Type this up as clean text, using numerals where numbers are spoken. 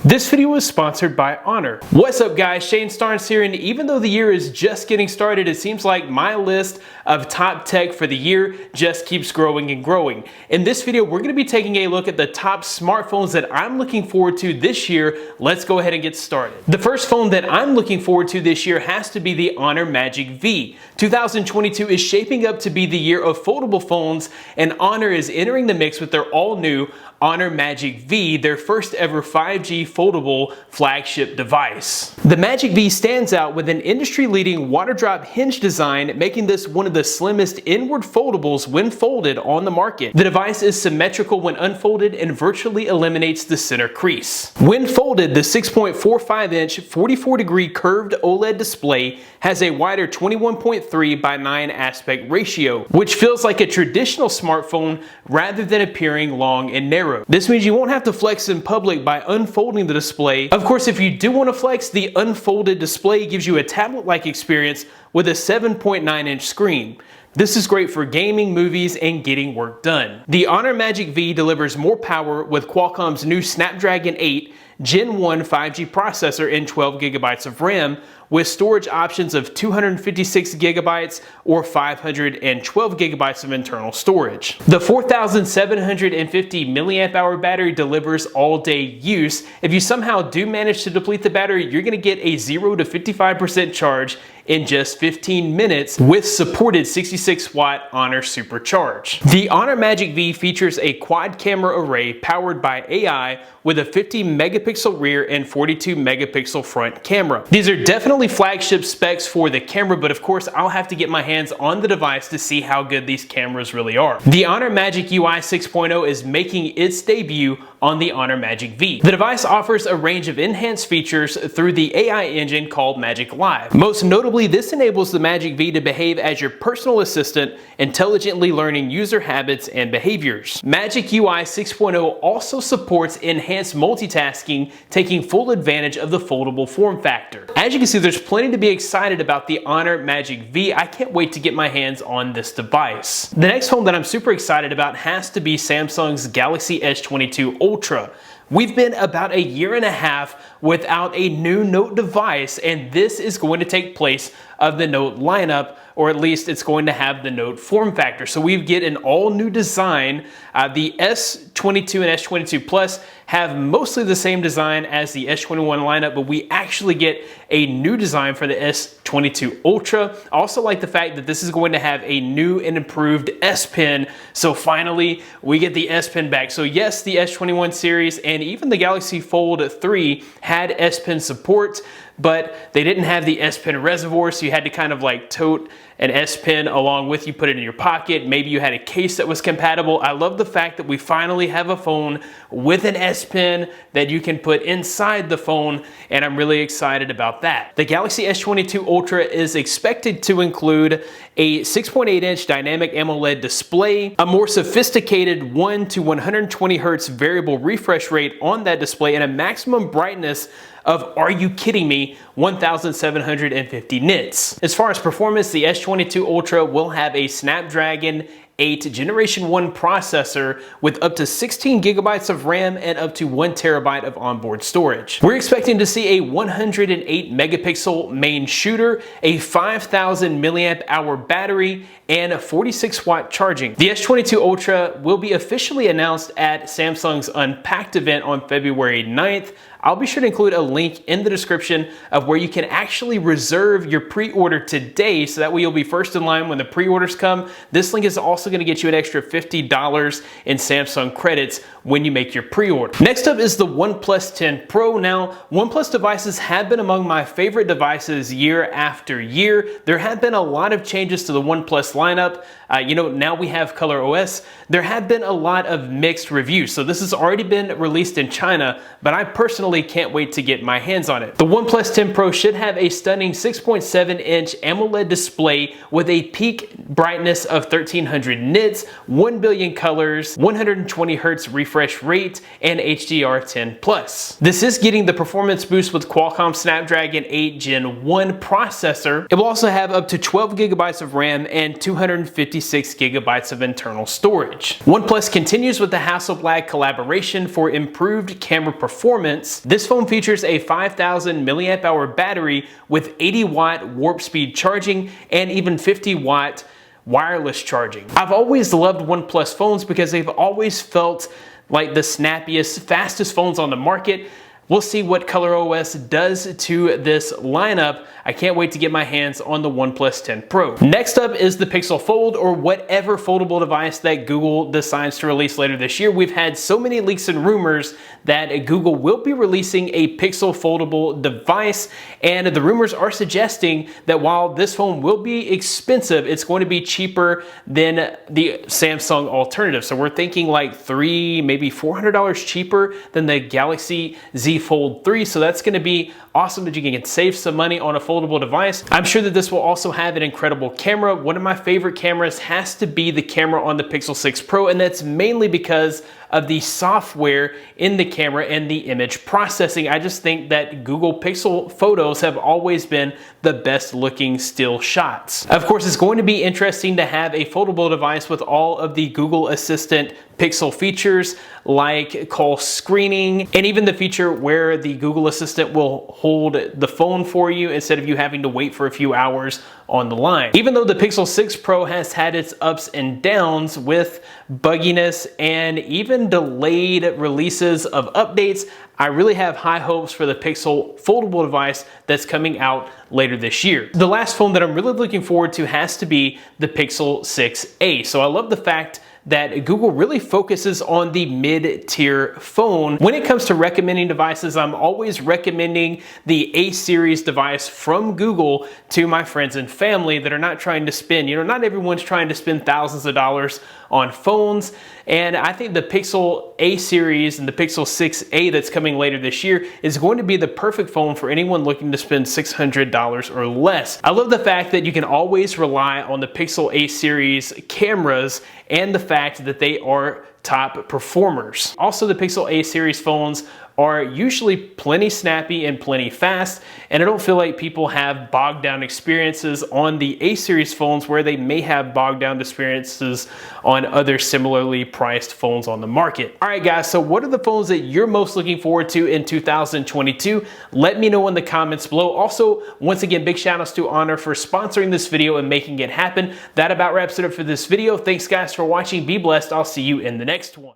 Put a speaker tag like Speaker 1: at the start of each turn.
Speaker 1: This video is sponsored by Honor. What's up guys, Shane Starnes here, and even though the year is just getting started, it seems like my list of top tech for the year just keeps growing and growing. In this video, we're going to be taking a look at the top smartphones that I'm looking forward to this year. Let's go ahead and get started. The first phone that I'm looking forward to this year has to be the Honor Magic V. 2022 is shaping up to be the year of foldable phones, and Honor is entering the mix with their all-new Honor Magic V, their first ever 5G foldable flagship device. The Magic V stands out with an industry-leading water drop hinge design, making this one of the slimmest inward foldables when folded on the market. The device is symmetrical when unfolded and virtually eliminates the center crease. When folded, the 6.45-inch 44-degree curved OLED display has a wider 21.3 by 9 aspect ratio, which feels like a traditional smartphone rather than appearing long and narrow. This means you won't have to flex in public by unfolding the display. Of course, if you do want to flex, the unfolded display gives you a tablet-like experience with a 7.9-inch screen. This is great for gaming, movies, and getting work done. The Honor Magic V delivers more power with Qualcomm's new Snapdragon 8 Gen 1 5G processor and 12 gigabytes of RAM, with storage options of 256 gigabytes or 512 gigabytes of internal storage. The 4,750 milliamp hour battery delivers all-day use. If you somehow do manage to deplete the battery, you're going to get a 0 to 55% charge in just 15 minutes with supported 66-watt Honor Supercharge. The Honor Magic V features a quad camera array powered by AI with a 50 megapixel rear and 42 megapixel front camera. These are definitely flagship specs for the camera, but of course I'll have to get my hands on the device to see how good these cameras really are. The Honor Magic UI 6.0 is making its debut on the Honor Magic V. The device offers a range of enhanced features through the AI engine called Magic Live. Most notably, this enables the Magic V to behave as your personal assistant, intelligently learning user habits and behaviors. Magic UI 6.0 also supports enhanced multitasking, taking full advantage of the foldable form factor. As you can see, there's plenty to be excited about the Honor Magic V. I can't wait to get my hands on this device. The next phone that I'm super excited about has to be Samsung's Galaxy S22 Ultra. We've been about a year and a half without a new Note device, and this is going to take place of the Note lineup, or at least it's going to have the Note form factor. So we get an all new design. The S22 and S22 Plus have mostly the same design as the S21 lineup, but we actually get a new design for the S22 Ultra. I also like the fact that this is going to have a new and improved S Pen. So finally, we get the S Pen back. So yes, the S21 series and even the Galaxy Fold 3 had S Pen support, but they didn't have the S Pen reservoir, so you had to kind of like tote an S Pen along with you, put it in your pocket. Maybe you had a case that was compatible. I love the fact that we finally have a phone with an S Pen that you can put inside the phone, and I'm really excited about that. The Galaxy S22 Ultra is expected to include a 6.8-inch dynamic AMOLED display, a more sophisticated 1 to 120 Hertz variable refresh rate on that display, and a maximum brightness of, are you kidding me, 1,750 nits. As far as performance, the S22 Ultra will have a Snapdragon 8 Generation 1 processor with up to 16 gigabytes of RAM and up to 1 terabyte of onboard storage. We're expecting to see a 108 megapixel main shooter, a 5,000 milliamp hour battery, and a 46-watt charging. The S22 Ultra will be officially announced at Samsung's Unpacked event on February 9th. I'll be sure to include a link in the description of where you can actually reserve your pre-order today, so that way you'll be first in line when the pre-orders come. This link is also going to get you an extra $50 in Samsung credits when you make your pre-order. Next up is the OnePlus 10 Pro. Now, OnePlus devices have been among my favorite devices year after year. There have been a lot of changes to the OnePlus lineup. Now we have Color OS. There have been a lot of mixed reviews. So this has already been released in China, but I personally can't wait to get my hands on it. The OnePlus 10 Pro should have a stunning 6.7-inch AMOLED display with a peak brightness of 1300 nits, 1 billion colors, 120 Hertz refresh rate, and HDR10+. This is getting the performance boost with Qualcomm Snapdragon 8 Gen 1 processor. It will also have up to 12 gigabytes of RAM and 256 gigabytes of internal storage. OnePlus continues with the Hasselblad collaboration for improved camera performance. case. This phone features a 5,000 milliamp hour battery with 80-watt warp speed charging and even 50-watt wireless charging. I've always loved OnePlus phones because they've always felt like the snappiest, fastest phones on the market. We'll see what ColorOS does to this lineup. I can't wait to get my hands on the OnePlus 10 Pro. Next up is the Pixel Fold, or whatever foldable device that Google decides to release later this year. We've had so many leaks and rumors that Google will be releasing a Pixel foldable device, and the rumors are suggesting that while this phone will be expensive, it's going to be cheaper than the Samsung alternative. So we're thinking like $300, maybe $400 cheaper than the Galaxy Z Fold 3. So that's going to be awesome that you can save some money on a foldable device. I'm sure that this will also have an incredible camera. One of my favorite cameras has to be the camera on the Pixel 6 Pro, and that's mainly because of the software in the camera and the image processing. I just think that Google Pixel photos have always been the best looking still shots. Of course, it's going to be interesting to have a foldable device with all of the Google Assistant Pixel features like call screening, and even the feature where the Google Assistant will hold the phone for you instead of you having to wait for a few hours on the line. Even though the Pixel 6 Pro has had its ups and downs with bugginess and even delayed releases of updates, I really have high hopes for the Pixel foldable device that's coming out later this year. The last phone that I'm really looking forward to has to be the Pixel 6a. So I love the fact that Google really focuses on the mid-tier phone. When it comes to recommending devices, I'm always recommending the A series device from Google to my friends and family that are not trying to spend, not everyone's trying to spend thousands of dollars on phones. And I think the Pixel A series and the Pixel 6a that's coming later this year is going to be the perfect phone for anyone looking to spend $600 or less. I love the fact that you can always rely on the Pixel A series cameras and the fact that they are top performers. Also, the Pixel A series phones are usually plenty snappy and plenty fast, and I don't feel like people have bogged down experiences on the A series phones where they may have bogged down experiences on other similarly priced phones on the market. All right guys, so what are the phones that you're most looking forward to in 2022? Let me know in the comments below. Also, once again, big shout outs to Honor for sponsoring this video and making it happen. That about wraps it up for this video. Thanks guys for watching. Be blessed. I'll see you in the next one.